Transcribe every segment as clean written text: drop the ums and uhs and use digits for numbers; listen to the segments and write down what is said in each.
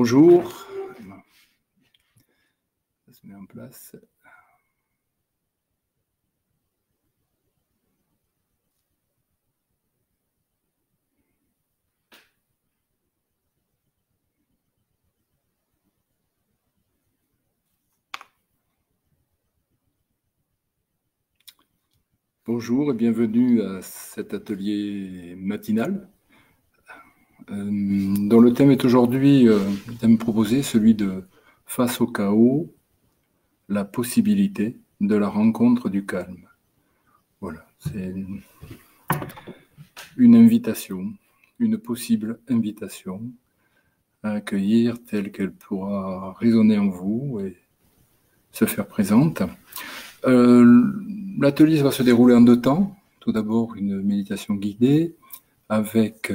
Bonjour, ça se met en place. Bonjour et bienvenue à cet atelier matinal dont le thème est aujourd'hui, le thème proposé, celui de face au chaos, la possibilité de la rencontre du calme. Voilà, c'est une invitation, une possible invitation à accueillir telle qu'elle pourra résonner en vous et se faire présente. L'atelier va se dérouler en 2 temps. Tout d'abord, une méditation guidée avec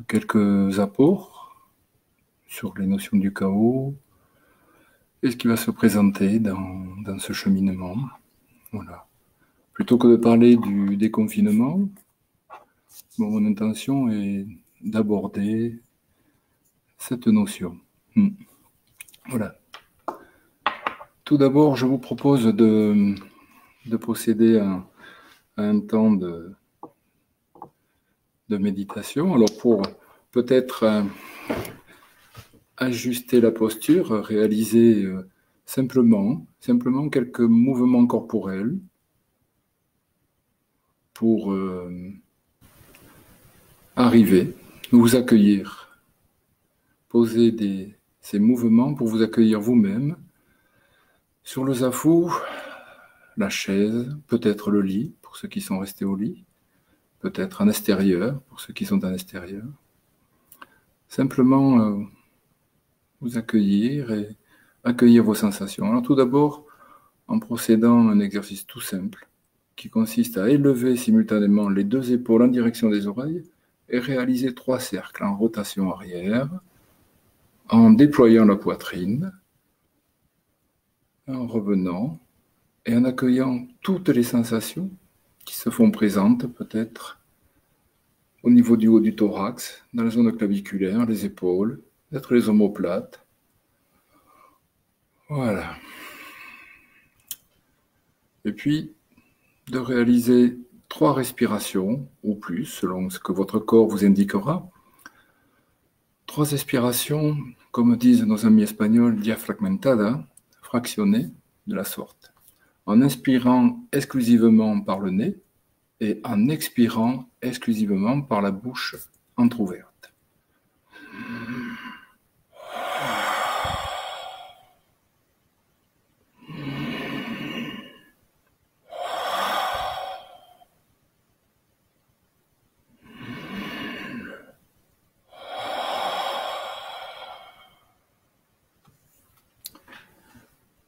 quelques apports sur les notions du chaos et ce qui va se présenter dans ce cheminement. Voilà. Plutôt que de parler du déconfinement, mon intention est d'aborder cette notion. Voilà. Tout d'abord, je vous propose de procéder à un temps de méditation. Alors pour peut-être ajuster la posture, réaliser simplement quelques mouvements corporels pour arriver, vous accueillir. Poser ces mouvements pour vous accueillir vous-même sur le zafou, la chaise, peut-être le lit pour ceux qui sont restés au lit, peut-être en extérieur pour ceux qui sont en extérieur. Simplement vous accueillir et accueillir vos sensations. Alors tout d'abord, en procédant à un exercice tout simple qui consiste à élever simultanément les 2 épaules en direction des oreilles et réaliser 3 cercles en rotation arrière, en déployant la poitrine, en revenant et en accueillant toutes les sensations qui se font présentes, peut-être au niveau du haut du thorax, dans la zone claviculaire, les épaules, peut-être les omoplates. Voilà. Et puis, de réaliser 3 respirations, ou plus, selon ce que votre corps vous indiquera. 3 expirations, comme disent nos amis espagnols, diafragmentadas, fractionnées de la sorte. En inspirant exclusivement par le nez et en expirant exclusivement par la bouche entrouverte.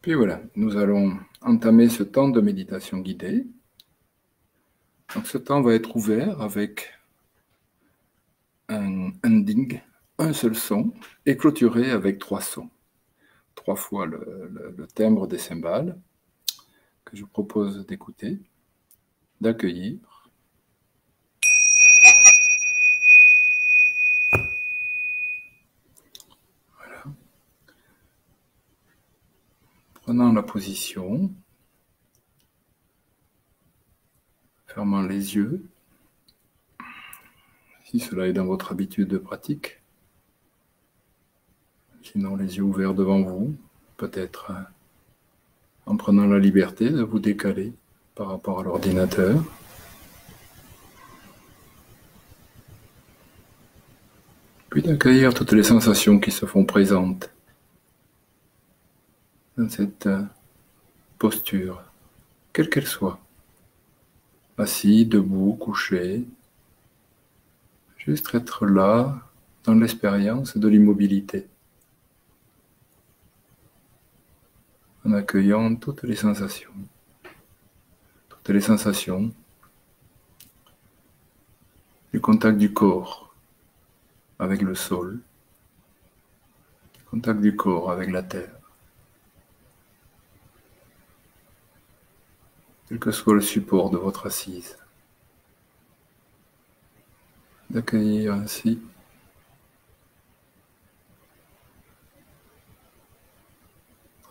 Puis voilà, nous allons entamer ce temps de méditation guidée. Donc ce temps va être ouvert avec un ending, un seul son, et clôturé avec 3 sons. 3 fois le timbre des cymbales que je vous propose d'écouter, d'accueillir. Voilà. Prenant la position, fermant les yeux, si cela est dans votre habitude de pratique. Sinon, les yeux ouverts devant vous, peut-être en prenant la liberté de vous décaler par rapport à l'ordinateur. Puis d'accueillir toutes les sensations qui se font présentes dans cette posture, quelle qu'elle soit. Assis, debout, couché. Juste être là, dans l'expérience de l'immobilité. En accueillant toutes les sensations. Toutes les sensations du contact du corps avec le sol, du contact du corps avec la terre. Quel que soit le support de votre assise. D'accueillir ainsi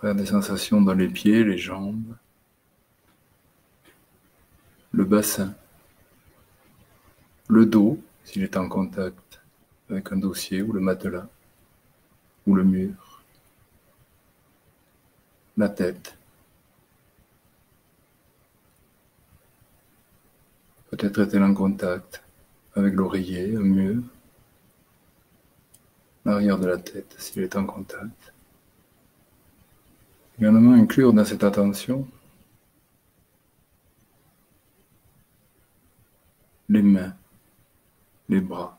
Faire des sensations dans les pieds, les jambes, le bassin, le dos, s'il est en contact avec un dossier ou le matelas, ou le mur, la tête. Peut-être est-elle en contact avec l'oreiller, un mur, l'arrière de la tête, s'il est en contact. Également inclure dans cette attention les mains, les bras.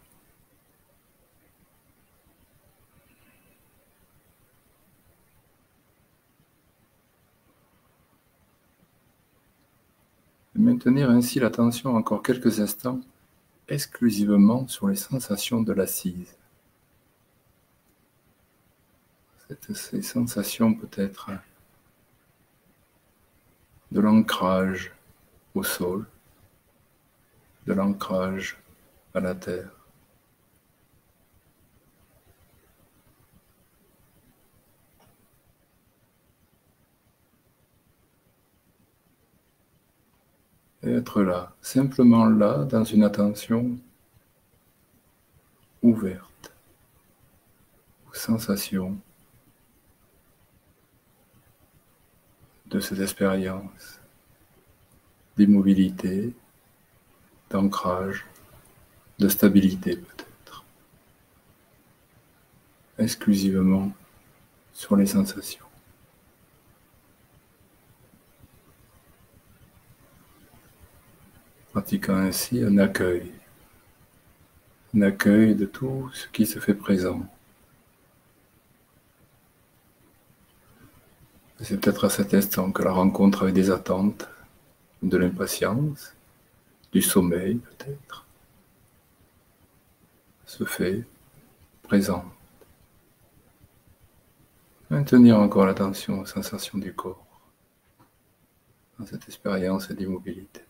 Et maintenir ainsi l'attention encore quelques instants exclusivement sur les sensations de l'assise. Ces sensations peut-être de l'ancrage au sol, de l'ancrage à la terre. Et être là, simplement là, dans une attention ouverte aux sensations de cette expérience d'immobilité, d'ancrage, de stabilité peut-être, exclusivement sur les sensations. Pratiquant ainsi un accueil de tout ce qui se fait présent. C'est peut-être à cet instant que la rencontre avec des attentes, de l'impatience, du sommeil peut-être, se fait présent. Maintenir encore l'attention aux sensations du corps, dans cette expérience d'immobilité.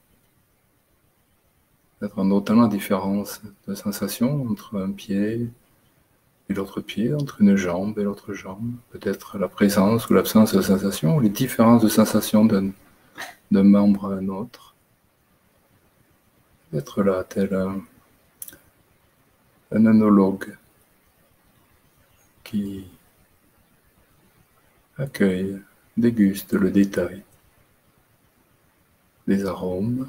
Peut-être en notant la différence de sensation entre un pied et l'autre pied, entre une jambe et l'autre jambe. Peut-être la présence ou l'absence de sensation, ou les différences de sensation d'un membre à un autre. Être là, tel un œnologue qui accueille, déguste le détail des arômes,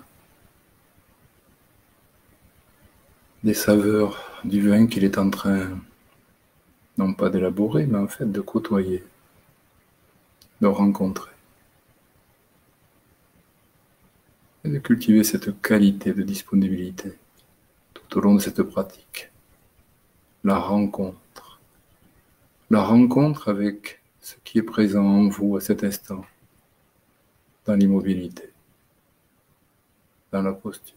des saveurs du vin qu'il est en train, non pas d'élaborer, mais en fait de côtoyer, de rencontrer. Et de cultiver cette qualité de disponibilité tout au long de cette pratique. La rencontre avec ce qui est présent en vous à cet instant, dans l'immobilité, dans la posture.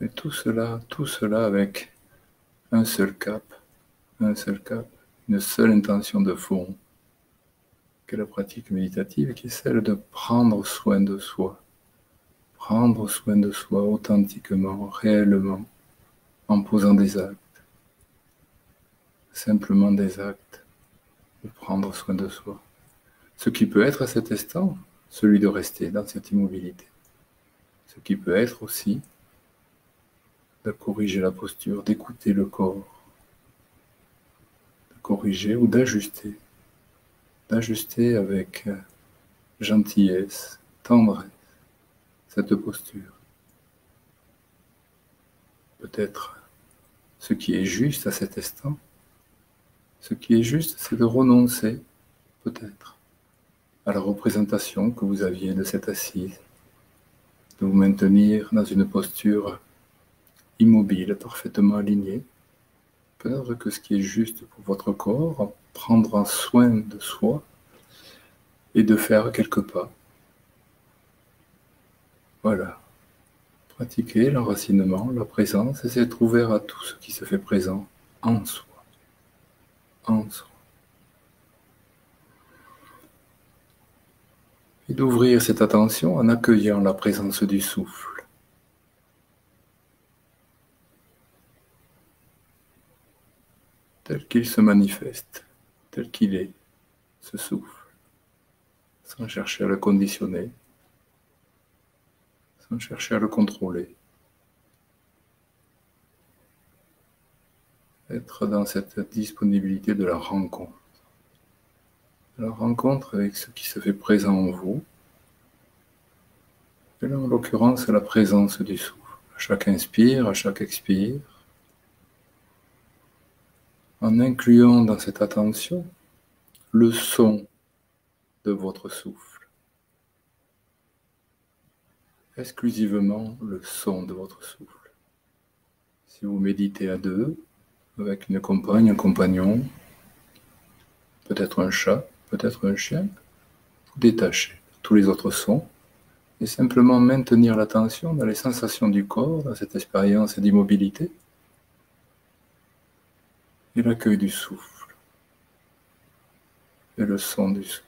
Et tout cela avec un seul cap, une seule intention de fond, qu'est la pratique méditative, qui est celle de prendre soin de soi authentiquement, réellement, en posant des actes, simplement des actes, de prendre soin de soi. Ce qui peut être à cet instant, celui de rester dans cette immobilité. Ce qui peut être aussi de corriger la posture, d'écouter le corps, de corriger ou d'ajuster avec gentillesse, tendresse, cette posture. Peut-être ce qui est juste à cet instant, ce qui est juste, c'est de renoncer, peut-être, à la représentation que vous aviez de cette assise, de vous maintenir dans une posture immobile, parfaitement alignée. Peut-être que ce qui est juste pour votre corps, prendre soin de soi et de faire quelques pas. Voilà. Pratiquer l'enracinement, la présence, et c'est être ouvert à tout ce qui se fait présent en soi. En soi. Et d'ouvrir cette attention en accueillant la présence du souffle. tel qu'il se manifeste, tel qu'il est, ce souffle, sans chercher à le conditionner, sans chercher à le contrôler. Être dans cette disponibilité de la rencontre. La rencontre avec ce qui se fait présent en vous. Et là, en l'occurrence, la présence du souffle. À chaque inspire, à chaque expire, en incluant dans cette attention le son de votre souffle. Exclusivement le son de votre souffle. Si vous méditez à deux, avec une compagne, un compagnon, peut-être un chat, peut-être un chien, vous détachez tous les autres sons et simplement maintenir l'attention dans les sensations du corps, dans cette expérience d'immobilité et l'accueil du souffle et le son du souffle.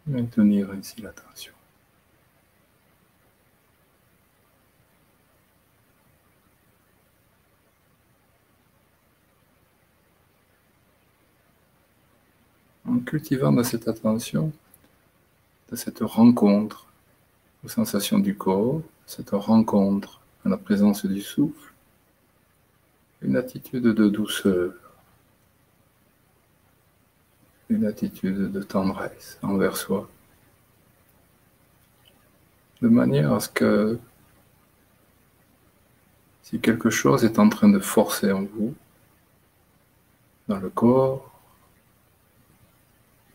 Maintenir ainsi l'attention. En cultivant dans cette attention, de cette rencontre aux sensations du corps, cette rencontre à la présence du souffle, une attitude de douceur, une attitude de tendresse envers soi, de manière à ce que si quelque chose est en train de forcer en vous, dans le corps,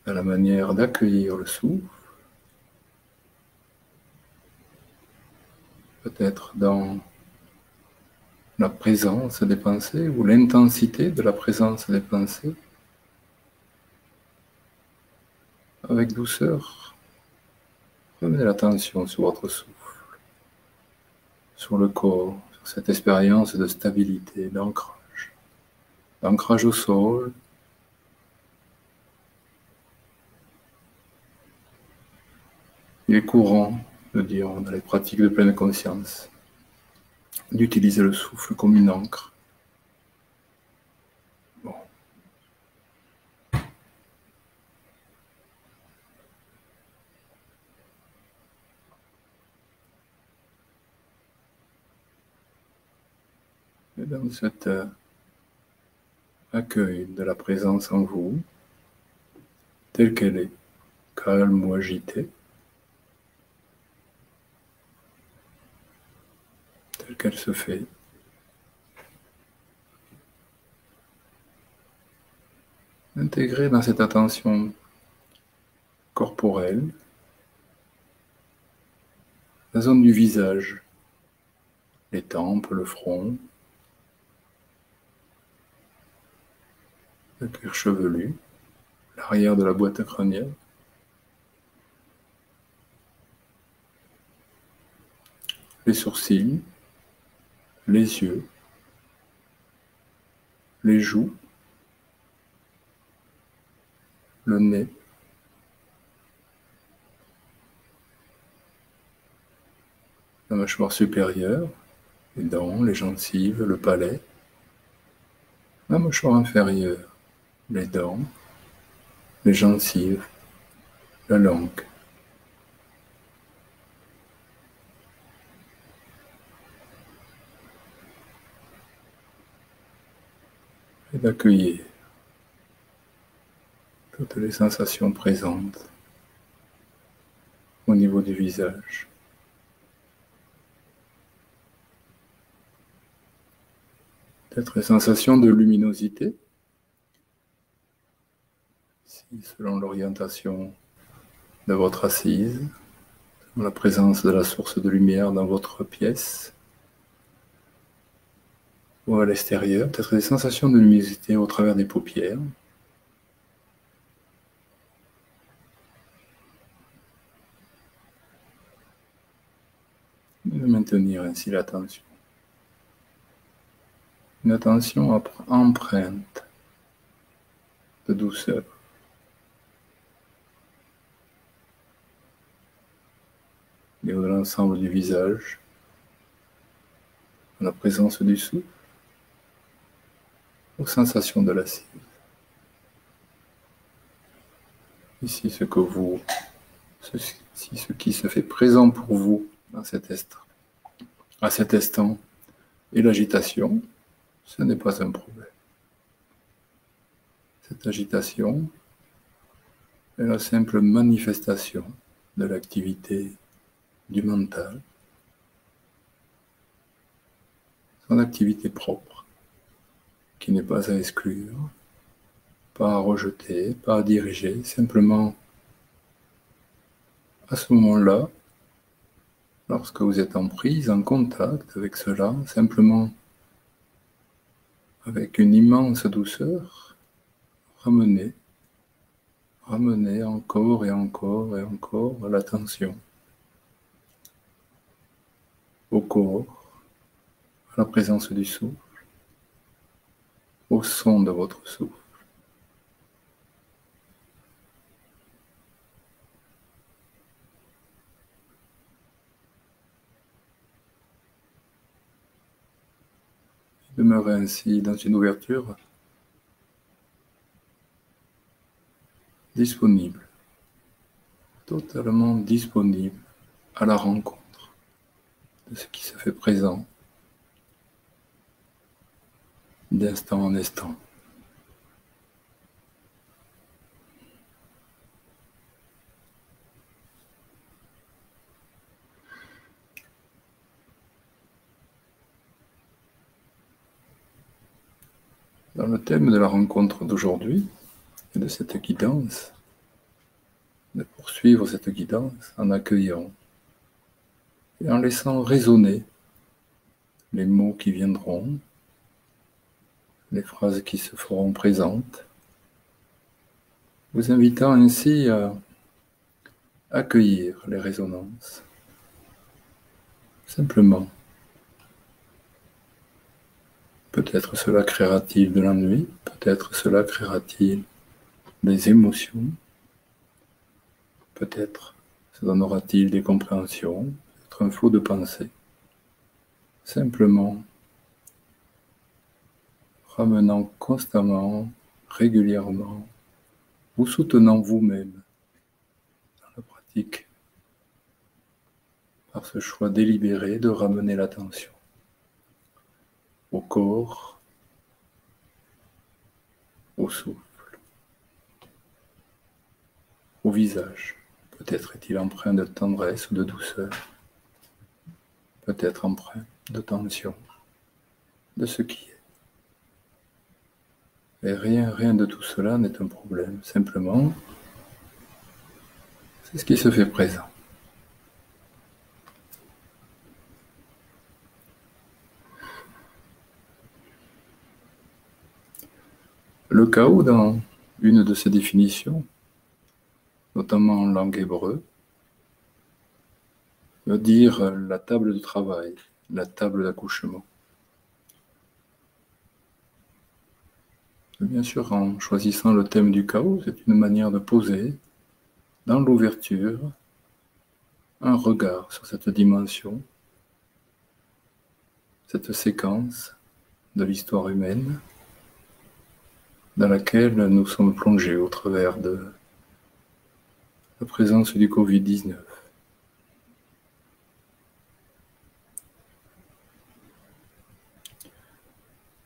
dans la manière d'accueillir le souffle, peut-être dans la présence des pensées ou l'intensité de la présence des pensées, avec douceur, prenez l'attention sur votre souffle, sur le corps, sur cette expérience de stabilité, d'ancrage au sol. Il est courant de dire dans les pratiques de pleine conscience d'utiliser le souffle comme une encre. Bon. Et dans cet accueil de la présence en vous, telle qu'elle est, calme ou agitée, telle qu'elle se fait, intégrer dans cette attention corporelle la zone du visage, les tempes, le front, le cuir chevelu, l'arrière de la boîte crânienne, les sourcils, les yeux, les joues, le nez, la mâchoire supérieure, les dents, les gencives, le palais, la mâchoire inférieure, les dents, les gencives, la langue. Et d'accueillir toutes les sensations présentes au niveau du visage. Peut-être les sensations de luminosité, si selon l'orientation de votre assise, la présence de la source de lumière dans votre pièce, ou à l'extérieur, peut-être des sensations de luminosité au travers des paupières. maintenir ainsi l'attention. Une attention empreinte de douceur. Et de l'ensemble du visage, à la présence du souffle, aux sensations de l'assise. Ici, ce qui se fait présent pour vous à cet instant, et l'agitation, ce n'est pas un problème. Cette agitation est la simple manifestation de l'activité du mental, son activité propre, qui n'est pas à exclure, pas à rejeter, pas à diriger, simplement à ce moment-là, lorsque vous êtes en prise, en contact avec cela, simplement avec une immense douceur, ramenez encore et encore et encore l'attention au corps, à la présence du souffle, au son de votre souffle. Demeurez ainsi dans une ouverture disponible, totalement disponible à la rencontre de ce qui se fait présent d'instant en instant. Dans le thème de la rencontre d'aujourd'hui et de cette guidance, de poursuivre cette guidance en accueillant et en laissant résonner les mots qui viendront, les phrases qui se feront présentes, vous invitant ainsi à accueillir les résonances, simplement. Peut-être cela créera-t-il de l'ennui, peut-être cela créera-t-il des émotions, peut-être se donnera-t-il des compréhensions, peut-être un flot de pensées. Simplement ramenant constamment, régulièrement, vous soutenant vous-même dans la pratique par ce choix délibéré de ramener l'attention au corps, au souffle, au visage. Peut-être est-il empreint de tendresse ou de douceur, peut-être empreint de tension, de ce qui est. Et rien de tout cela n'est un problème, simplement, c'est ce qui se fait présent. Le chaos, dans une de ses définitions, notamment en langue hébreu, veut dire la table de travail, la table d'accouchement. Bien sûr, en choisissant le thème du chaos, c'est une manière de poser, dans l'ouverture, un regard sur cette dimension, cette séquence de l'histoire humaine, dans laquelle nous sommes plongés au travers de la présence du Covid-19.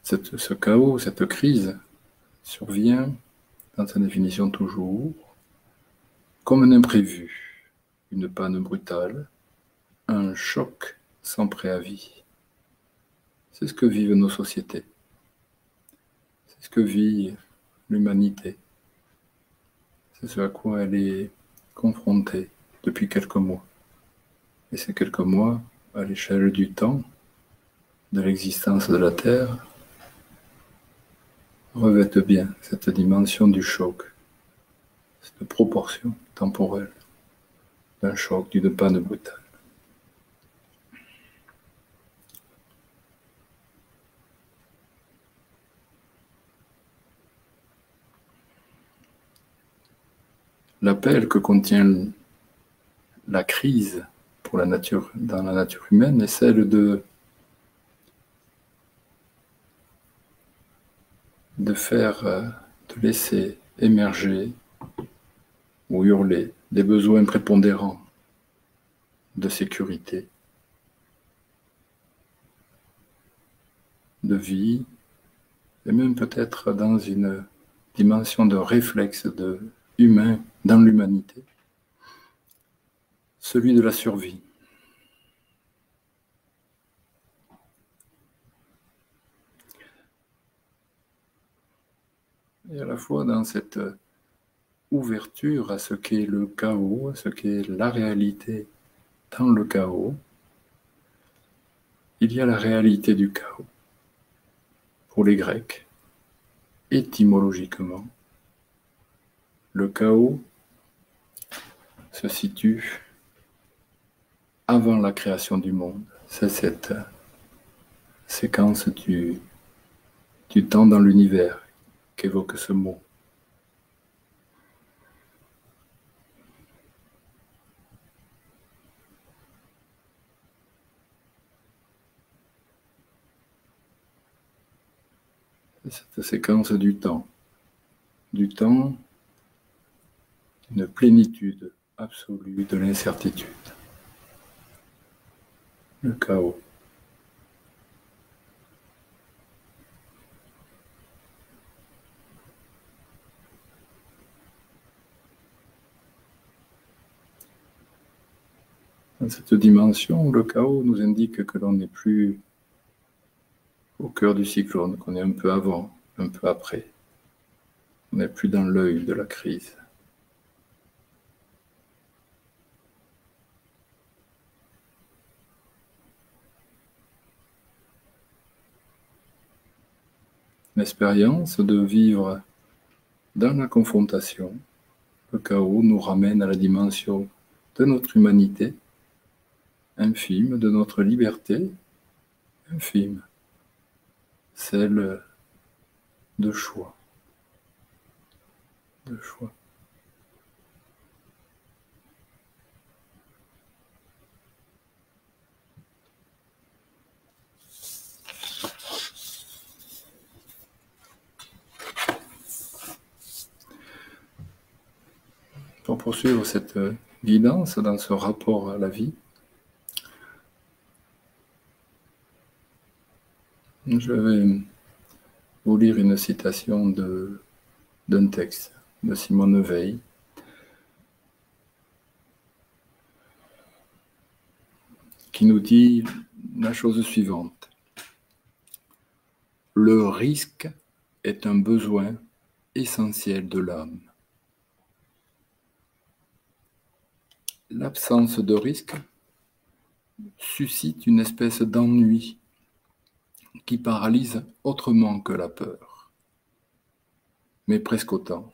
Ce chaos, cette crise, survient, dans sa définition toujours, comme un imprévu, une panne brutale, un choc sans préavis. C'est ce que vivent nos sociétés. C'est ce que vit l'humanité. C'est ce à quoi elle est confrontée depuis quelques mois. Et ces quelques mois, à l'échelle du temps, de l'existence de la Terre, revêtent bien cette dimension du choc, cette proportion temporelle d'un choc, d'une panne brutale. L'appel que contient la crise pour la nature, dans la nature humaine est celle de faire, de laisser émerger ou hurler des besoins prépondérants de sécurité, de vie, et même peut-être dans une dimension de réflexe de humain dans l'humanité, celui de la survie. Et à la fois dans cette ouverture à ce qu'est le chaos, à ce qu'est la réalité dans le chaos, il y a la réalité du chaos. Pour les Grecs, étymologiquement, le chaos se situe avant la création du monde. C'est cette séquence du temps dans l'univers qu'évoque ce mot. Cette séquence du temps, une plénitude absolue de l'incertitude, le chaos. Dans cette dimension, le chaos nous indique que l'on n'est plus au cœur du cyclone, qu'on est un peu avant, un peu après. On n'est plus dans l'œil de la crise. L'expérience de vivre dans la confrontation, le chaos nous ramène à la dimension de notre humanité, infime, de notre liberté, infime, celle de choix. De choix. Pour poursuivre cette guidance dans ce rapport à la vie, je vais vous lire une citation d'un texte de Simone Veil, qui nous dit la chose suivante. Le risque est un besoin essentiel de l'âme. L'absence de risque suscite une espèce d'ennui qui paralyse autrement que la peur, mais presque autant.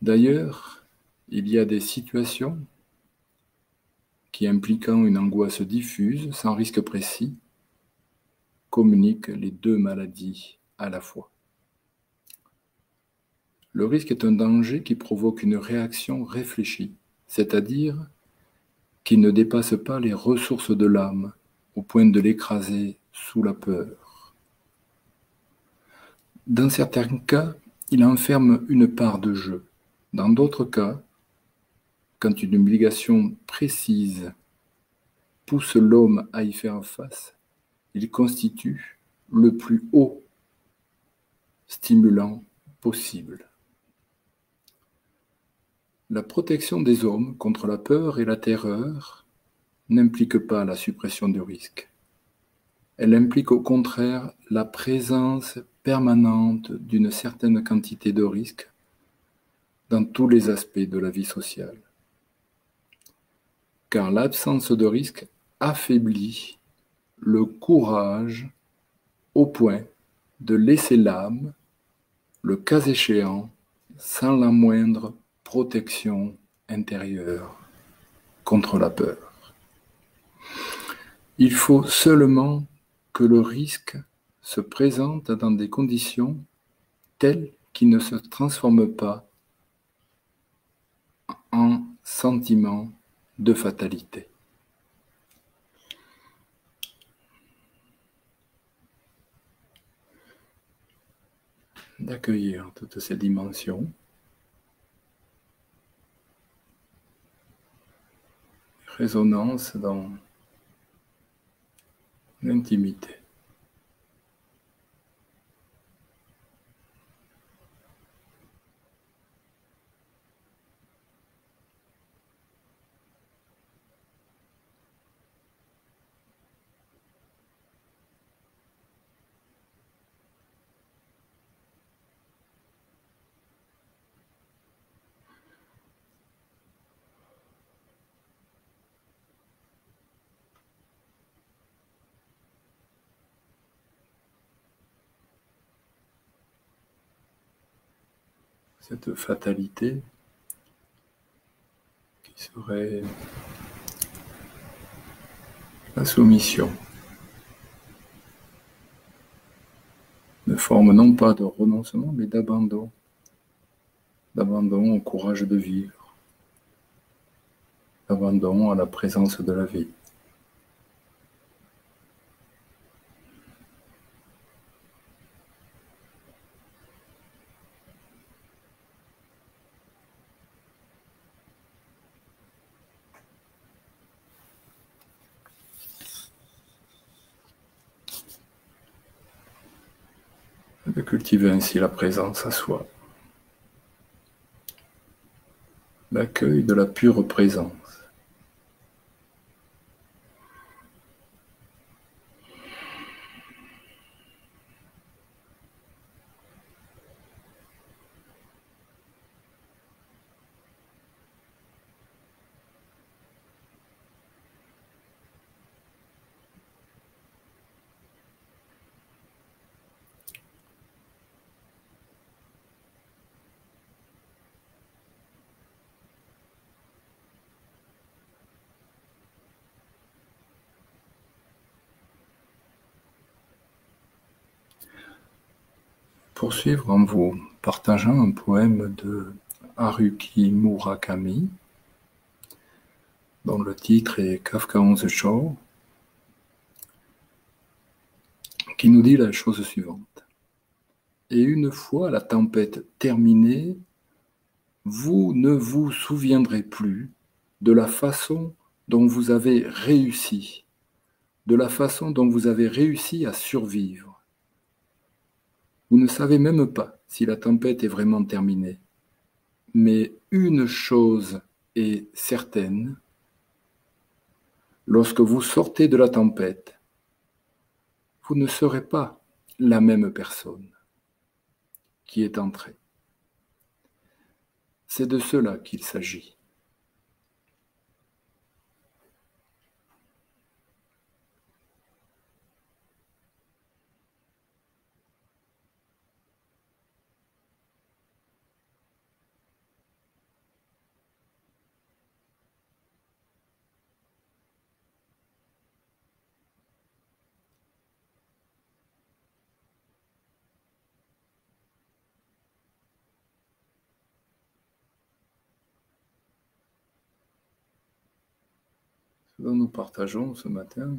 D'ailleurs, il y a des situations qui, impliquant une angoisse diffuse, sans risque précis, communiquent les deux maladies à la fois. Le risque est un danger qui provoque une réaction réfléchie, c'est-à-dire qui ne dépasse pas les ressources de l'âme au point de l'écraser sous la peur. Dans certains cas, il enferme une part de jeu. Dans d'autres cas, quand une obligation précise pousse l'homme à y faire face, il constitue le plus haut stimulant possible. La protection des hommes contre la peur et la terreur n'implique pas la suppression du risque. Elle implique au contraire la présence permanente d'une certaine quantité de risque dans tous les aspects de la vie sociale. Car l'absence de risque affaiblit le courage au point de laisser l'âme, le cas échéant, sans la moindre protection intérieure contre la peur. Il faut seulement que le risque se présente dans des conditions telles qu'il ne se transforme pas un sentiment de fatalité. D'accueillir toutes ces dimensions, résonance dans l'intimité. Cette fatalité qui serait la soumission, une forme non pas de renoncement, mais d'abandon au courage de vivre, d'abandon à la présence de la vie. De cultiver ainsi la présence à soi, l'accueil de la pure présence. Poursuivre en vous partageant un poème de Haruki Murakami, dont le titre est Kafka on the Shore, qui nous dit la chose suivante. Et une fois la tempête terminée, vous ne vous souviendrez plus de la façon dont vous avez réussi, de la façon dont vous avez réussi à survivre. Vous ne savez même pas si la tempête est vraiment terminée. Mais une chose est certaine, lorsque vous sortez de la tempête, vous ne serez pas la même personne qui est entrée. C'est de cela qu'il s'agit. Ce dont nous partageons ce matin,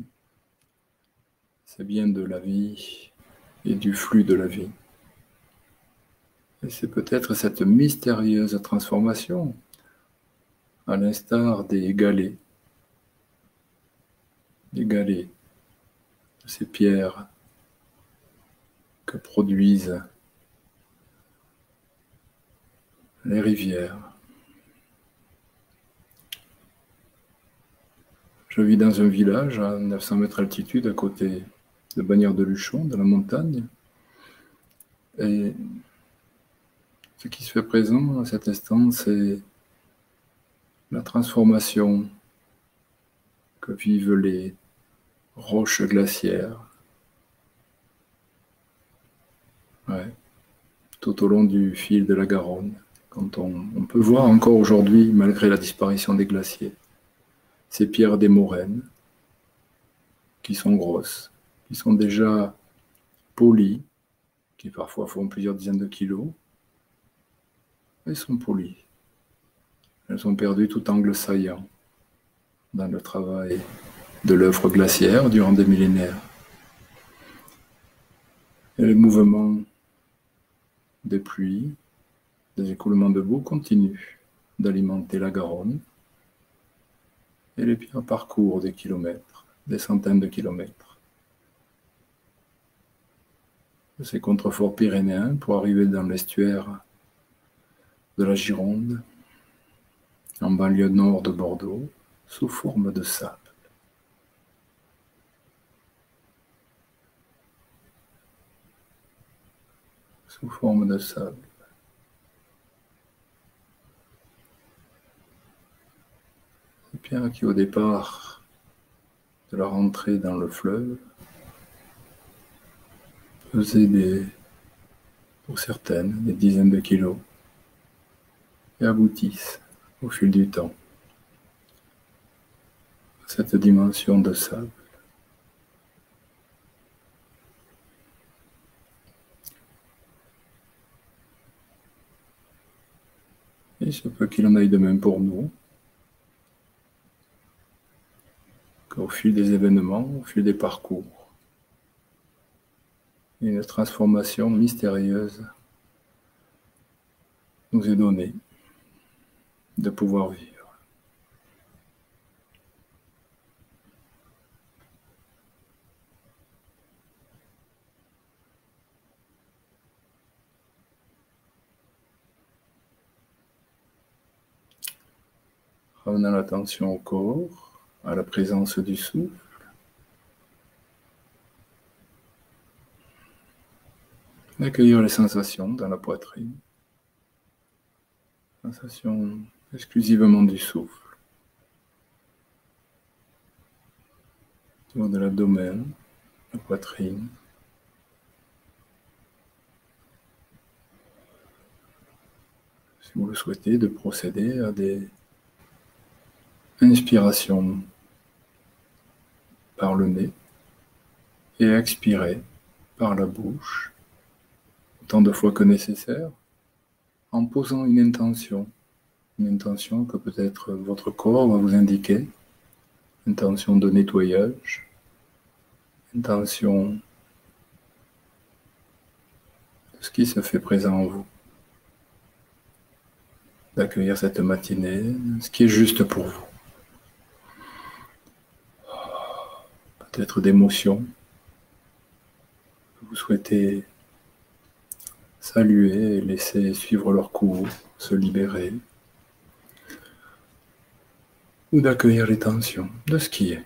c'est bien de la vie et du flux de la vie. Et c'est peut-être cette mystérieuse transformation, à l'instar des galets, de ces pierres que produisent les rivières. Je vis dans un village à 900 mètres d'altitude, à côté de Bagnères-de-Luchon, dans la montagne. Et ce qui se fait présent à cet instant, c'est la transformation que vivent les roches glaciaires. Ouais, tout au long du fil de la Garonne, quand on peut voir encore aujourd'hui, malgré la disparition des glaciers, ces pierres des moraines qui sont grosses, qui sont déjà polies, qui parfois font plusieurs dizaines de kilos, elles sont polies. Elles ont perdu tout angle saillant dans le travail de l'œuvre glaciaire durant des millénaires. Et les mouvements des pluies, des écoulements de boue continuent d'alimenter la Garonne. Et les pierres parcourent des kilomètres, des centaines de kilomètres de ces contreforts pyrénéens pour arriver dans l'estuaire de la Gironde, en banlieue nord de Bordeaux, sous forme de sable. Sous forme de sable. Ces pierres qui, au départ de leur entrée dans le fleuve, pesaient pour certaines, des dizaines de kilos, et aboutissent, au fil du temps, à cette dimension de sable. Il se peut qu'il en aille de même pour nous, qu'au fil des événements, au fil des parcours, une transformation mystérieuse nous est donnée de pouvoir vivre. Ramenant l'attention au corps, à la présence du souffle. Accueillir les sensations dans la poitrine. Sensations exclusivement du souffle. Autour de l'abdomen, la poitrine. Si vous le souhaitez, de procéder à des inspirations par le nez et expirer par la bouche, autant de fois que nécessaire, en posant une intention que peut-être votre corps va vous indiquer, intention de nettoyage, intention de ce qui se fait présent en vous, d'accueillir cette matinée, ce qui est juste pour vous. Peut-être d'émotions que vous souhaitez saluer et laisser suivre leur cours, se libérer, ou d'accueillir les tensions de ce qui est.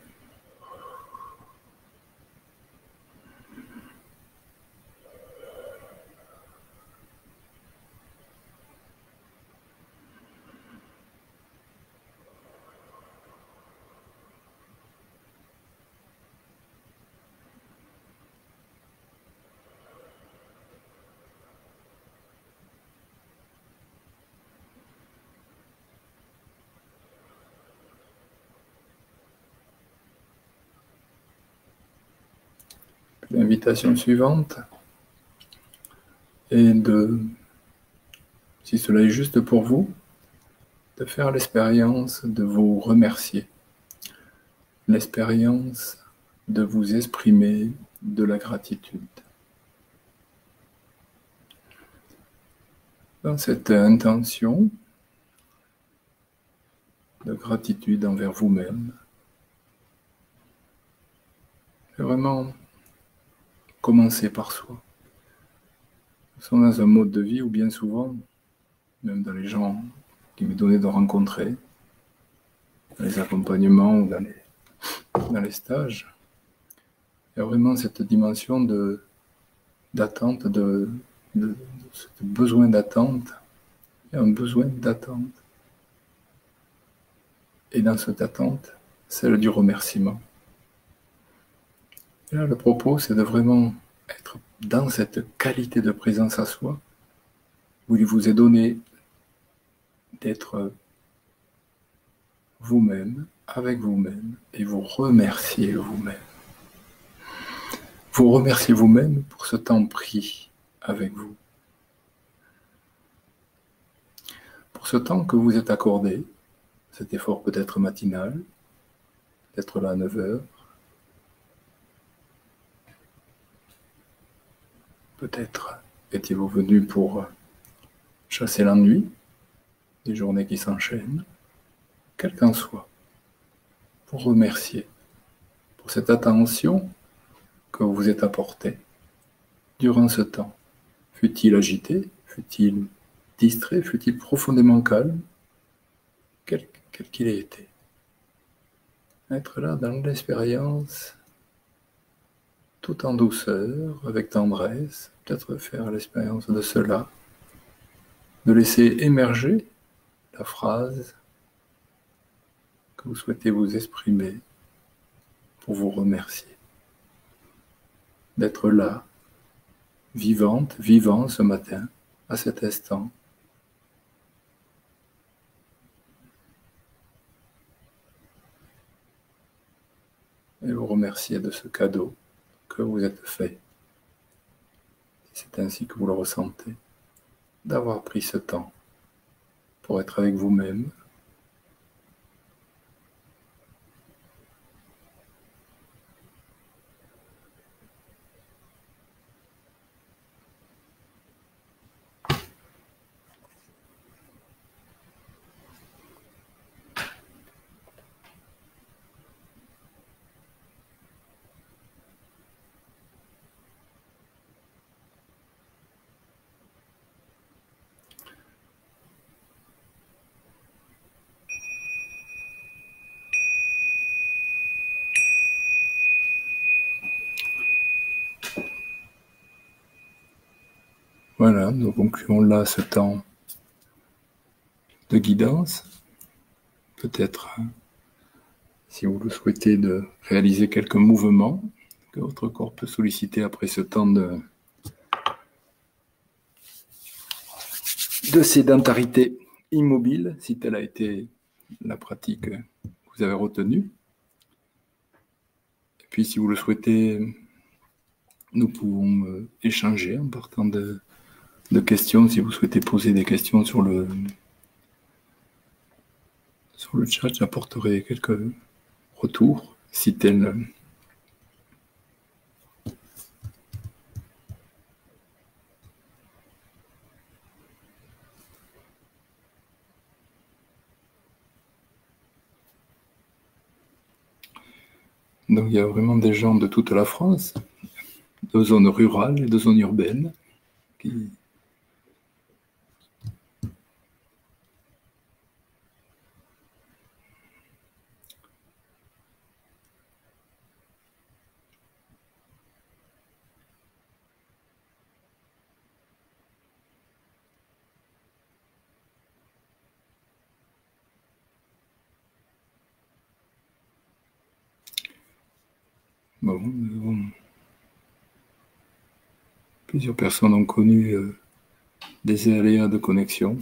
L'invitation suivante est si cela est juste pour vous, de faire l'expérience de vous remercier, l'expérience de vous exprimer de la gratitude. Dans cette intention de gratitude envers vous-même, c'est vraiment commencer par soi. Nous sommes dans un mode de vie où bien souvent, même dans les gens qui m'est donné de rencontrer, dans les accompagnements ou dans les stages, il y a vraiment cette dimension d'attente, de ce besoin d'attente. Il y a un besoin d'attente. Et dans cette attente, celle du remerciement. Et là, le propos, c'est de vraiment être dans cette qualité de présence à soi, où il vous est donné d'être vous-même, avec vous-même, et vous remercier vous-même. Vous remerciez vous-même pour ce temps pris avec vous. pour ce temps que vous êtes accordé, cet effort peut-être matinal, d'être là à 9 heures. Peut-être étiez-vous venu pour chasser l'ennui, des journées qui s'enchaînent, quel qu'en soit, pour remercier pour cette attention que vous vous êtes apportée durant ce temps. Fut-il agité, fut-il distrait, fut-il profondément calme, quel qu'il ait été. Être là dans l'expérience, tout en douceur, avec tendresse, peut-être faire l'expérience de cela, de laisser émerger la phrase que vous souhaitez vous exprimer pour vous remercier. D'être là, vivante, vivant ce matin, à cet instant. Et vous remercier de ce cadeau que vous êtes fait. C'est ainsi que vous le ressentez, d'avoir pris ce temps pour être avec vous-même. Voilà, nous concluons là ce temps de guidance. Peut-être, si vous le souhaitez, de réaliser quelques mouvements que votre corps peut solliciter après ce temps de sédentarité immobile, si telle a été la pratique que vous avez retenue. Et puis, si vous le souhaitez, nous pouvons échanger en partant de questions. Si vous souhaitez poser des questions sur le chat, j'apporterai quelques retours, si tel. Donc il y a vraiment des gens de toute la France, de zones rurales et de zones urbaines, qui plusieurs personnes ont connu des aléas de connexion.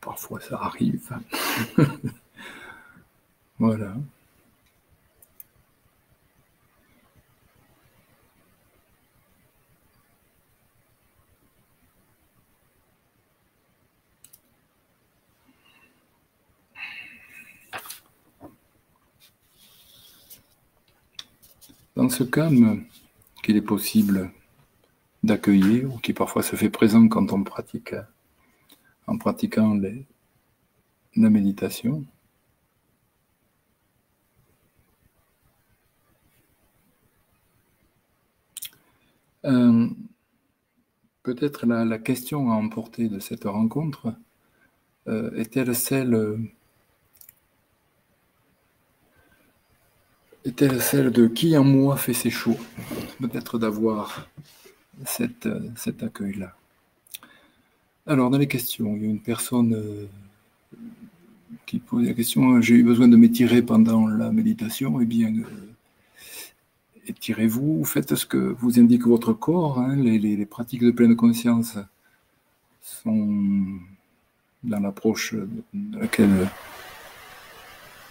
Parfois ça arrive. Voilà. Dans ce calme qu'il est possible d'accueillir, ou qui parfois se fait présent quand on pratique, en pratiquant la méditation, peut-être la question à emporter de cette rencontre est-elle celle de qui en moi fait ses choix? Peut-être d'avoir cet accueil-là. Alors, dans les questions, il y a une personne qui pose la question, j'ai eu besoin de m'étirer pendant la méditation. Eh bien, étirez-vous, faites ce que vous indique votre corps. Hein. Les pratiques de pleine conscience sont dans l'approche de laquelle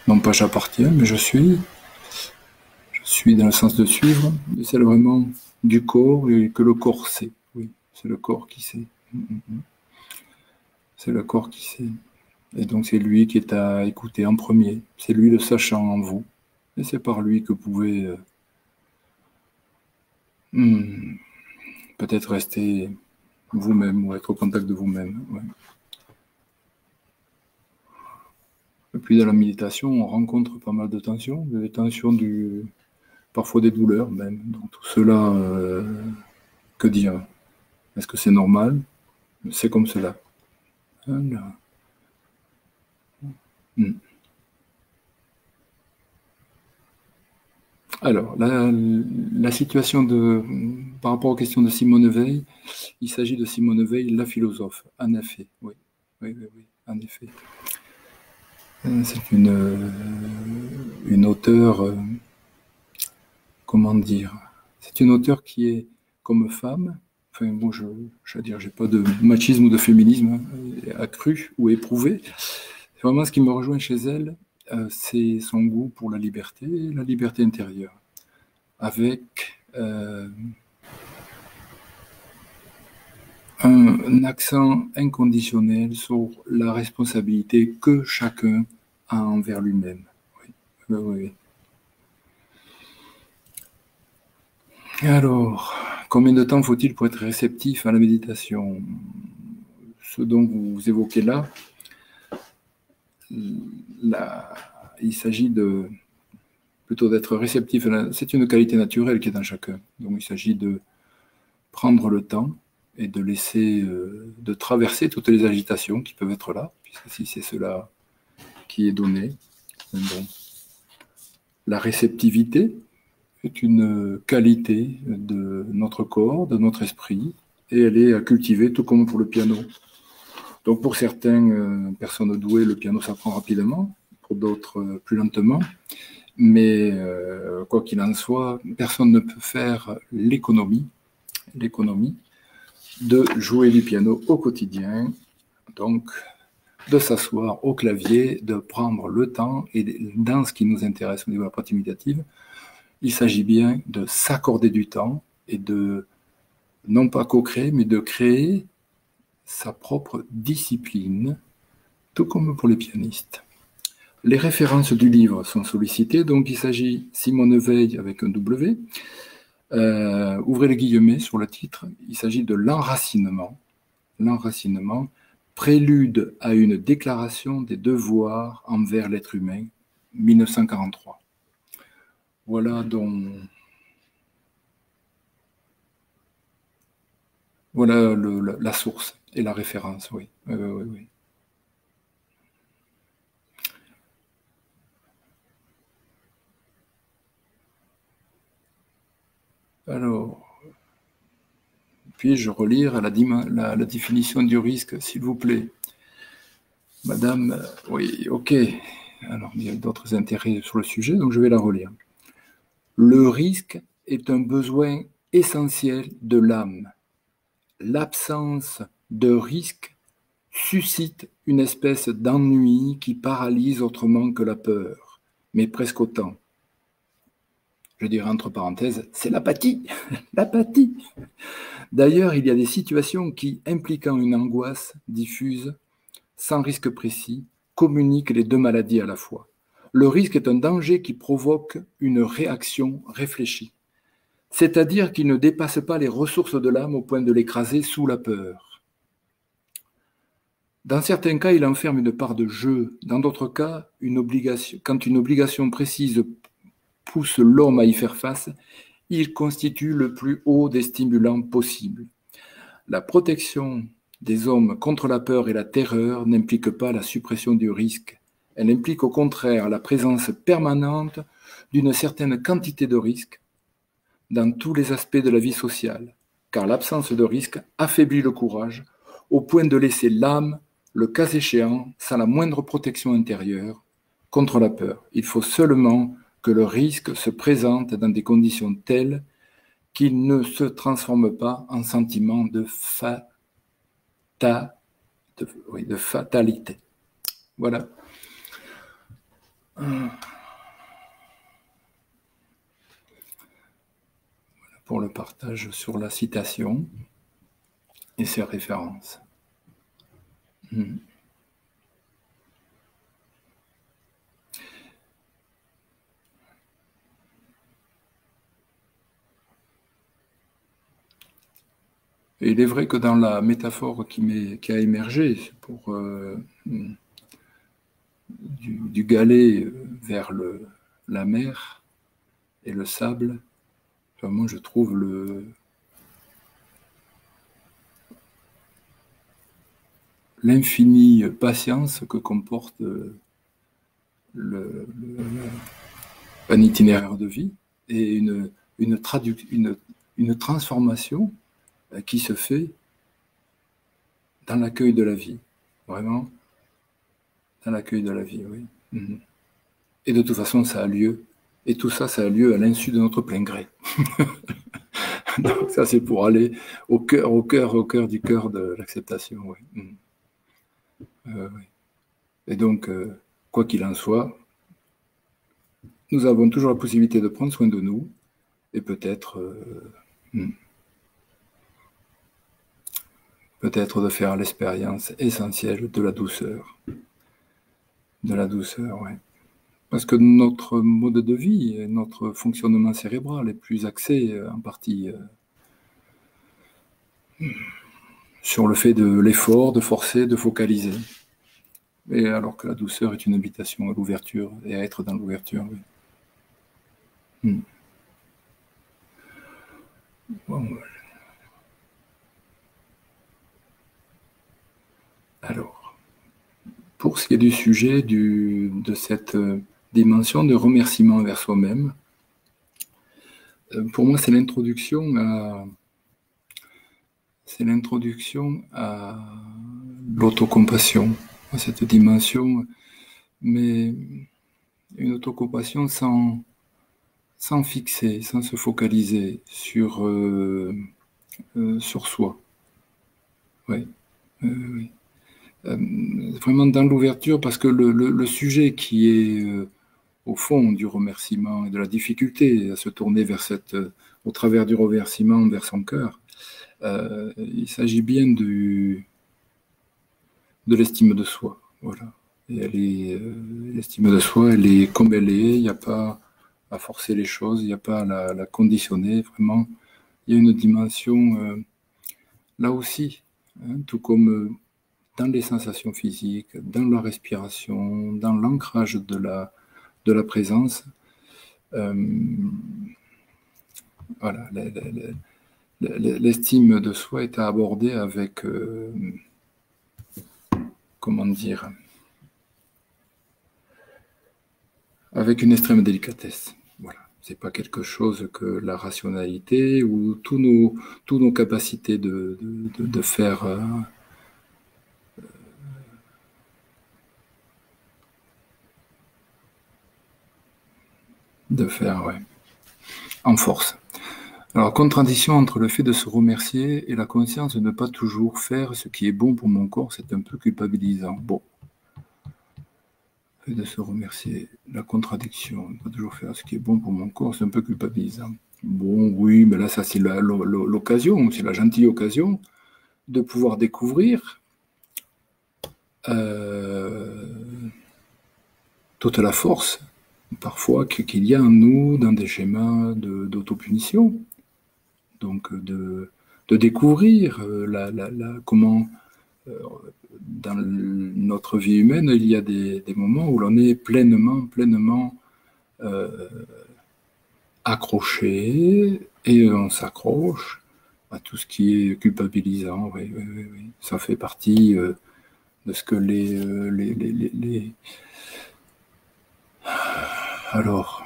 non pas j'appartiens, mais je suis dans le sens de suivre, et celle vraiment du corps et que le corps sait. Oui, c'est le corps qui sait. C'est le corps qui sait. Et donc c'est lui qui est à écouter en premier. C'est lui le sachant en vous. Et c'est par lui que vous pouvez peut-être rester vous-même ou être au contact de vous-même. Ouais. Et puis dans la méditation, on rencontre pas mal de tensions, des tensions parfois des douleurs même. Donc tout cela, que dire? Est-ce que c'est normal? C'est comme cela. Voilà. Alors, la situation par rapport aux questions de Simone Veil, il s'agit de Simone Veil, la philosophe, en effet, oui, oui, en effet. C'est une auteure, comment dire, c'est une auteure qui est comme femme, enfin bon, je veux dire, j'ai pas de machisme ou de féminisme accru ou éprouvé. C'est vraiment ce qui me rejoint chez elle, c'est son goût pour la liberté intérieure, avec un accent inconditionnel sur la responsabilité que chacun a envers lui-même. Oui. Alors, combien de temps faut-il pour être réceptif à la méditation? Ce dont vous évoquez là, il s'agit plutôt d'être réceptif. C'est une qualité naturelle qui est dans chacun. Donc il s'agit de prendre le temps et de laisser, de traverser toutes les agitations qui peuvent être là, puisque si c'est cela qui est donné, bon. La réceptivité est une qualité de notre corps, de notre esprit, et elle est à cultiver tout comme pour le piano. Donc pour certaines personnes douées, le piano s'apprend rapidement, pour d'autres plus lentement, mais quoi qu'il en soit, personne ne peut faire l'économie de jouer du piano au quotidien, donc de s'asseoir au clavier, de prendre le temps, et dans ce qui nous intéresse au niveau de la pratique méditative, il s'agit bien de s'accorder du temps et de, non pas co-créer, mais de créer sa propre discipline, tout comme pour les pianistes. Les références du livre sont sollicitées, donc il s'agit Simone Veil avec un W. Ouvrez les guillemets sur le titre, il s'agit de l'enracinement, prélude à une déclaration des devoirs envers l'être humain, 1943. Voilà donc... Voilà la source et la référence, oui. Oui. Alors, puis-je relire la définition du risque, s'il vous plaît? Madame, oui, ok. Alors, il y a d'autres intérêts sur le sujet, donc je vais la relire. Le risque est un besoin essentiel de l'âme. L'absence de risque suscite une espèce d'ennui qui paralyse autrement que la peur, mais presque autant. Je dirais entre parenthèses, c'est l'apathie. L'apathie. D'ailleurs, il y a des situations qui, impliquant une angoisse diffuse, sans risque précis, communiquent les deux maladies à la fois. Le risque est un danger qui provoque une réaction réfléchie, c'est-à-dire qu'il ne dépasse pas les ressources de l'âme au point de l'écraser sous la peur. Dans certains cas, il enferme une part de jeu. Dans d'autres cas, quand une obligation précise pousse l'homme à y faire face, il constitue le plus haut des stimulants possibles. La protection des hommes contre la peur et la terreur n'implique pas la suppression du risque. Elle implique au contraire la présence permanente d'une certaine quantité de risque dans tous les aspects de la vie sociale, car l'absence de risque affaiblit le courage au point de laisser l'âme, le cas échéant, sans la moindre protection intérieure contre la peur. Il faut seulement que le risque se présente dans des conditions telles qu'il ne se transforme pas en sentiment de fatalité. Voilà. Pour le partage sur la citation et ses références. Mm. Et il est vrai que dans la métaphore qui a émergé pour du galet vers la mer et le sable, enfin, moi je trouve l'infinie patience que comporte un itinéraire de vie et une transformation qui se fait dans l'accueil de la vie. Vraiment, dans l'accueil de la vie, oui. Mhm. Et de toute façon, ça a lieu. Et tout ça, ça a lieu à l'insu de notre plein gré. Donc ça, c'est pour aller au cœur du cœur de l'acceptation, oui. Mhm. Oui. Et donc, quoi qu'il en soit, nous avons toujours la possibilité de prendre soin de nous et peut-être de faire l'expérience essentielle de la douceur. De la douceur, oui. Parce que notre mode de vie et notre fonctionnement cérébral est plus axé en partie sur le fait de l'effort, de forcer, de focaliser. Et alors que la douceur est une invitation à l'ouverture et à être dans l'ouverture. Oui. Bon, alors, pour ce qui est du sujet de cette dimension de remerciement envers soi-même, pour moi, c'est l'introduction à l'autocompassion, à cette dimension, mais une autocompassion sans fixer, sans se focaliser sur soi. Ouais. Oui. Vraiment dans l'ouverture, parce que le sujet qui est au fond du remerciement et de la difficulté à se tourner au travers du remerciement vers son cœur, il s'agit bien de l'estime de soi. Voilà. Et l'estime de soi, elle est comme elle est, il n'y a pas à forcer les choses, il n'y a pas à la conditionner, vraiment. Il y a une dimension, là aussi, hein, tout comme dans les sensations physiques, dans la respiration, dans l'ancrage de la présence. Voilà, l'estime de soi est à aborder avec, comment dire, avec une extrême délicatesse. Voilà. C'est pas quelque chose que la rationalité ou tous nos capacités de faire ouais, en force. Alors, contradiction entre le fait de se remercier et la conscience de ne pas toujours faire ce qui est bon pour mon corps, c'est un peu culpabilisant. Bon, le fait de se remercier, la contradiction, ne pas toujours faire ce qui est bon pour mon corps, c'est un peu culpabilisant. Bon, oui, mais là, ça, c'est l'occasion, c'est la gentille occasion de pouvoir découvrir toute la force, parfois, qu'il y a en nous dans des schémas d'autopunition. Donc, de découvrir comment, dans notre vie humaine, il y a des moments où l'on est pleinement accroché et on s'accroche à tout ce qui est culpabilisant. Oui, oui, oui, oui. Ça fait partie de ce que alors,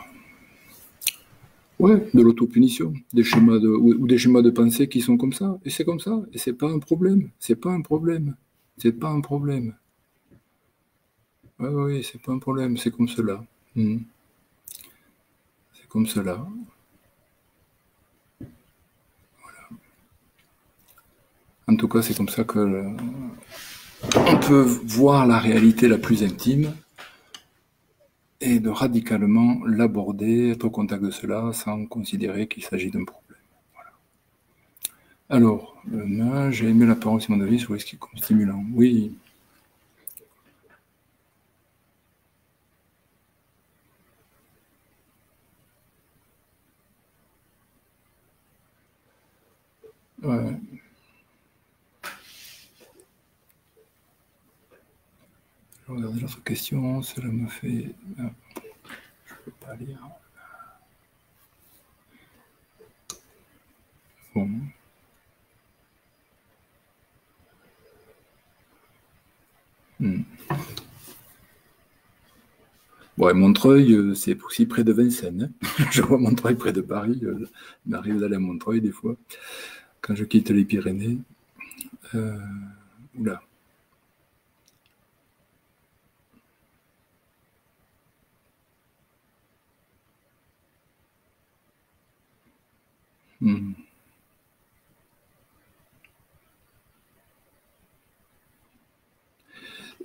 ouais, de l'autopunition, ou des schémas de pensée qui sont comme ça, et c'est comme ça, et c'est pas un problème, c'est pas un problème, c'est pas un problème. Ouais, oui, c'est pas un problème, c'est comme cela. C'est comme cela. En tout cas, c'est comme ça que on peut voir la réalité la plus intime et de radicalement l'aborder, être au contact de cela sans considérer qu'il s'agit d'un problème. Voilà. Alors, j'ai aimé la parole de Simon Davis sur ce qui est comme stimulant. Oui, Ouais. Je regarde l'autre question, cela me fait... Ah, je ne peux pas lire. Bon. Bon, et Montreuil, c'est aussi près de Vincennes. Hein. Je vois Montreuil près de Paris. Il m'arrive d'aller à Montreuil des fois, quand je quitte les Pyrénées. Oula.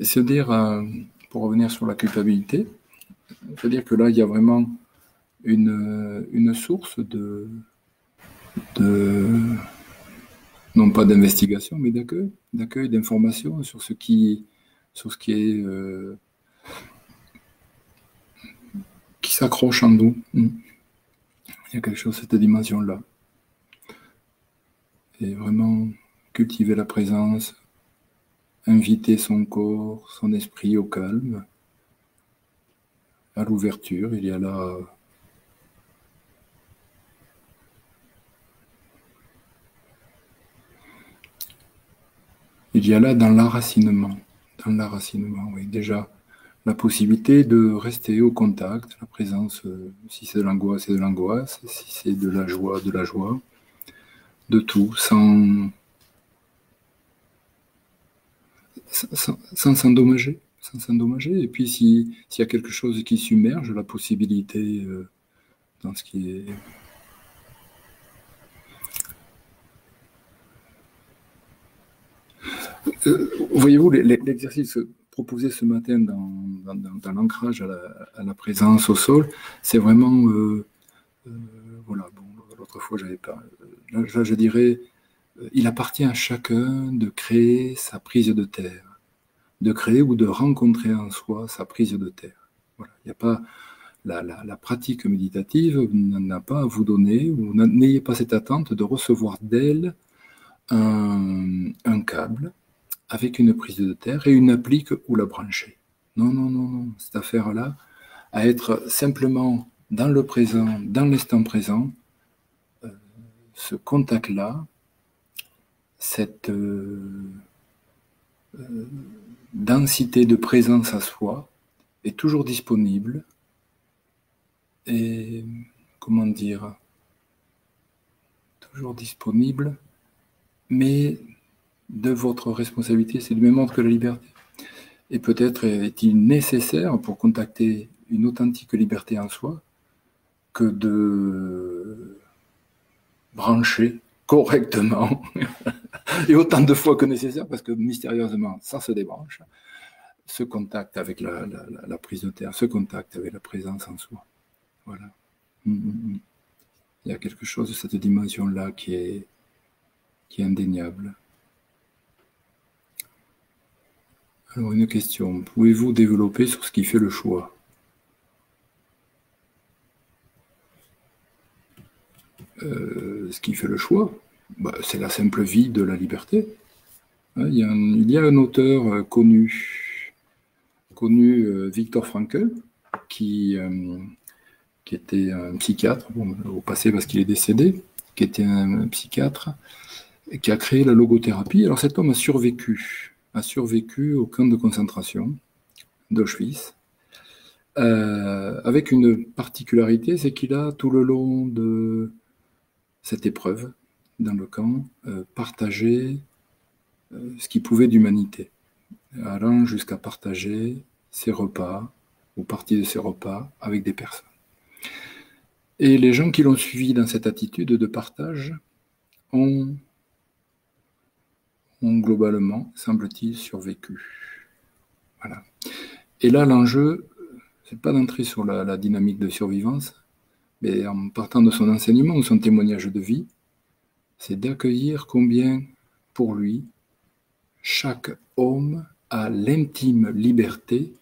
C'est-à-dire, pour revenir sur la culpabilité, c'est-à-dire que là, il y a vraiment une source de non pas d'investigation, mais d'accueil, d'information sur ce qui est qui s'accroche en nous. Il y a quelque chose de cette dimension-là. Et vraiment cultiver la présence, inviter son corps, son esprit au calme, à l'ouverture. Il y a là dans l'enracinement, oui, déjà la possibilité de rester au contact, la présence, si c'est de l'angoisse, c'est de l'angoisse, si c'est de la joie, de tout, sans s'endommager. Et puis s'il y a quelque chose qui submerge, la possibilité dans ce qui est... Voyez-vous, l'exercice proposé ce matin dans l'ancrage à la présence au sol, c'est vraiment... voilà, bon, l'autre fois, j'avais pas... Là, je dirais, il appartient à chacun de créer sa prise de terre, de créer ou de rencontrer en soi sa prise de terre. Voilà, il n'y a pas... La pratique méditative n'a pas à vous donner, ou n'ayez pas cette attente de recevoir d'elle un câble avec une prise de terre et une applique ou la brancher. Non. Cette affaire-là, à être simplement dans le présent, dans l'instant présent, ce contact-là, cette densité de présence à soi est toujours disponible et, comment dire, toujours disponible, mais de votre responsabilité, c'est du même ordre que la liberté. Et peut-être est-il nécessaire pour contacter une authentique liberté en soi que de brancher correctement et autant de fois que nécessaire, parce que mystérieusement, ça se débranche, ce contact avec la prise de terre, ce contact avec la présence en soi. Voilà. Il y a quelque chose de cette dimension-là qui est indéniable. Alors, une question. Pouvez-vous développer sur ce qui fait le choix? Ce qui fait le choix, c'est la simple vie de la liberté. Il y a un auteur connu, Viktor Frankl, qui était un psychiatre, bon, au passé parce qu'il est décédé, qui était un psychiatre, et qui a créé la logothérapie. Alors cet homme a survécu au camp de concentration d'Auschwitz, avec une particularité, c'est qu'il a tout le long de cette épreuve dans le camp partagé ce qu'il pouvait d'humanité, allant jusqu'à partager ses repas ou partie de ses repas avec des personnes. Et les gens qui l'ont suivi dans cette attitude de partage ont globalement, semble-t-il, survécu. Voilà. Et là, l'enjeu, c'est pas d'entrer sur la dynamique de survivance, mais en partant de son enseignement ou son témoignage de vie, c'est d'accueillir combien, pour lui, chaque homme a l'intime liberté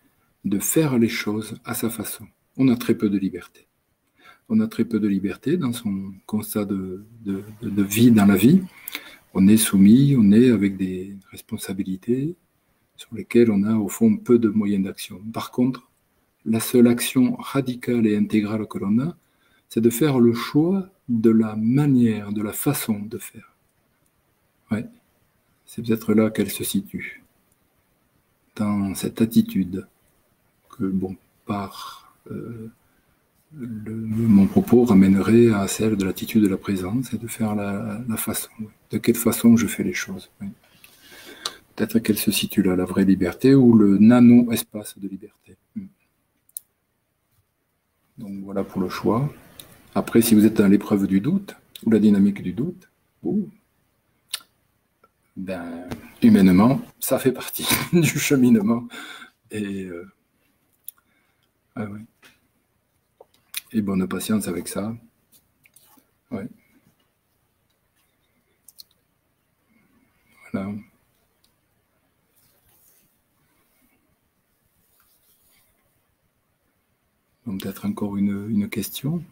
de faire les choses à sa façon. On a très peu de liberté. On a très peu de liberté dans son constat de vie dans la vie. on est soumis, on est avec des responsabilités sur lesquelles on a au fond peu de moyens d'action. Par contre, la seule action radicale et intégrale que l'on a, c'est de faire le choix de la manière, de la façon de faire. Ouais. C'est peut-être là qu'elle se situe, dans cette attitude que, bon, par mon propos ramènerait à celle de l'attitude de la présence et de faire la façon. De quelle façon je fais les choses. Oui. Peut-être qu'elle se situe là, la vraie liberté ou le nano-espace de liberté. Donc voilà pour le choix. Après, si vous êtes dans l'épreuve du doute, ou la dynamique du doute, ben, humainement, ça fait partie du cheminement. Et, ouais. Et bonne patience avec ça. Ouais. Voilà. Donc peut-être encore une question.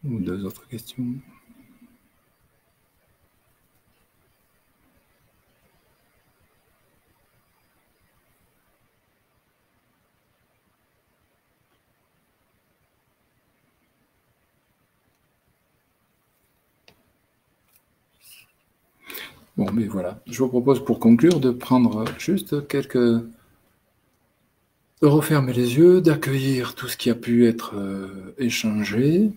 Ou deux autres questions. Bon, mais voilà. Je vous propose pour conclure de prendre juste quelques... de refermer les yeux, d'accueillir tout ce qui a pu être échangé,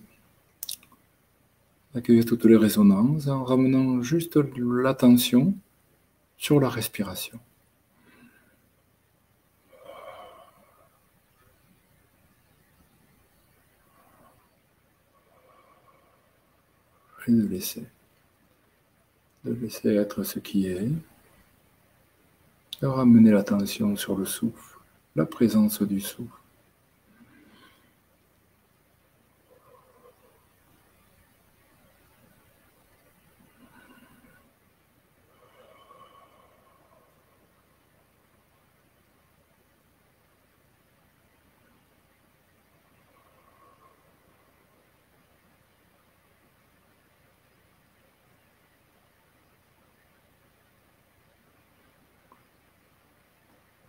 d'accueillir toutes les résonances en ramenant juste l'attention sur la respiration. Et de laisser être ce qui est, de ramener l'attention sur le souffle, la présence du souffle.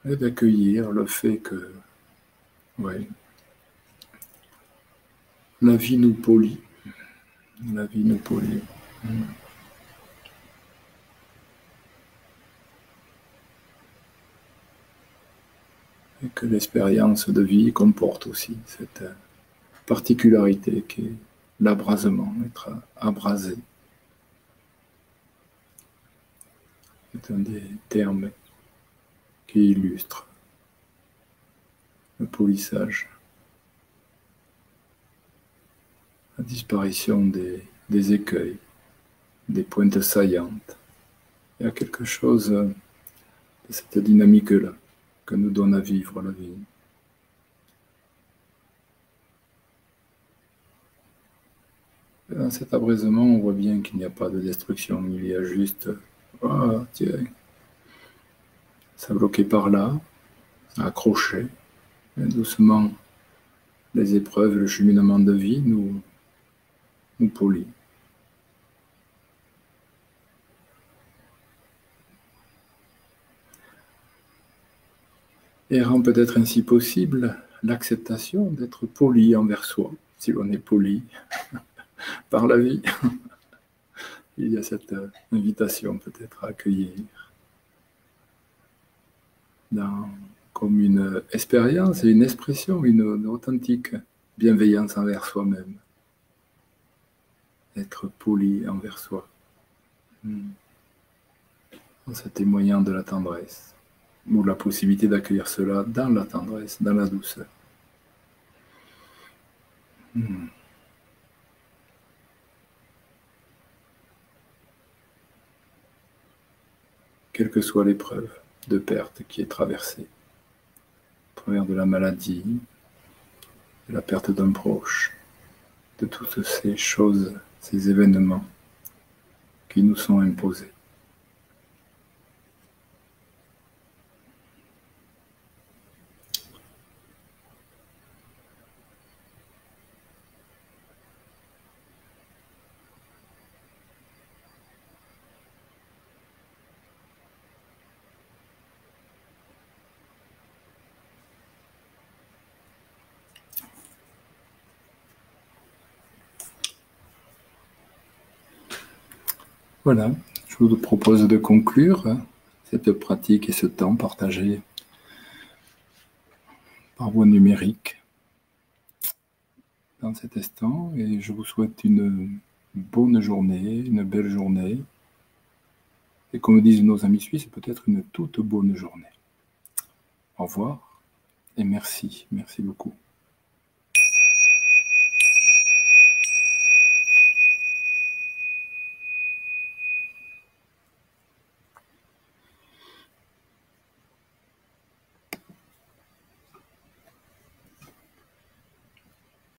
Et d'accueillir le fait que, ouais, la vie nous polie. La vie nous polie. Et que l'expérience de vie comporte aussi cette particularité qui est l'abrasement, être abrasé. C'est un des termes qui illustre le polissage, la disparition des écueils, des pointes saillantes. Il y a quelque chose de cette dynamique-là que nous donne à vivre la vie. Et dans cet abrasement, on voit bien qu'il n'y a pas de destruction, il y a juste ah, tiens, ça bloquait par là, ça accrochait, et doucement, les épreuves, le cheminement de vie nous polit. Et rend peut-être ainsi possible l'acceptation d'être poli envers soi, si l'on est poli par la vie. Il y a cette invitation peut-être à accueillir comme une expérience et une expression, une authentique bienveillance envers soi-même. Être poli envers soi. En se témoignant de la tendresse, ou la possibilité d'accueillir cela dans la tendresse, dans la douceur. Quelle que soit l'épreuve de perte qui est traversée, au travers de la maladie, de la perte d'un proche, de toutes ces choses, ces événements qui nous sont imposés. Voilà, je vous propose de conclure cette pratique et ce temps partagé par voie numérique dans cet instant, et je vous souhaite une bonne journée, une belle journée, et comme disent nos amis suisses, peut-être une toute bonne journée. Au revoir et merci beaucoup.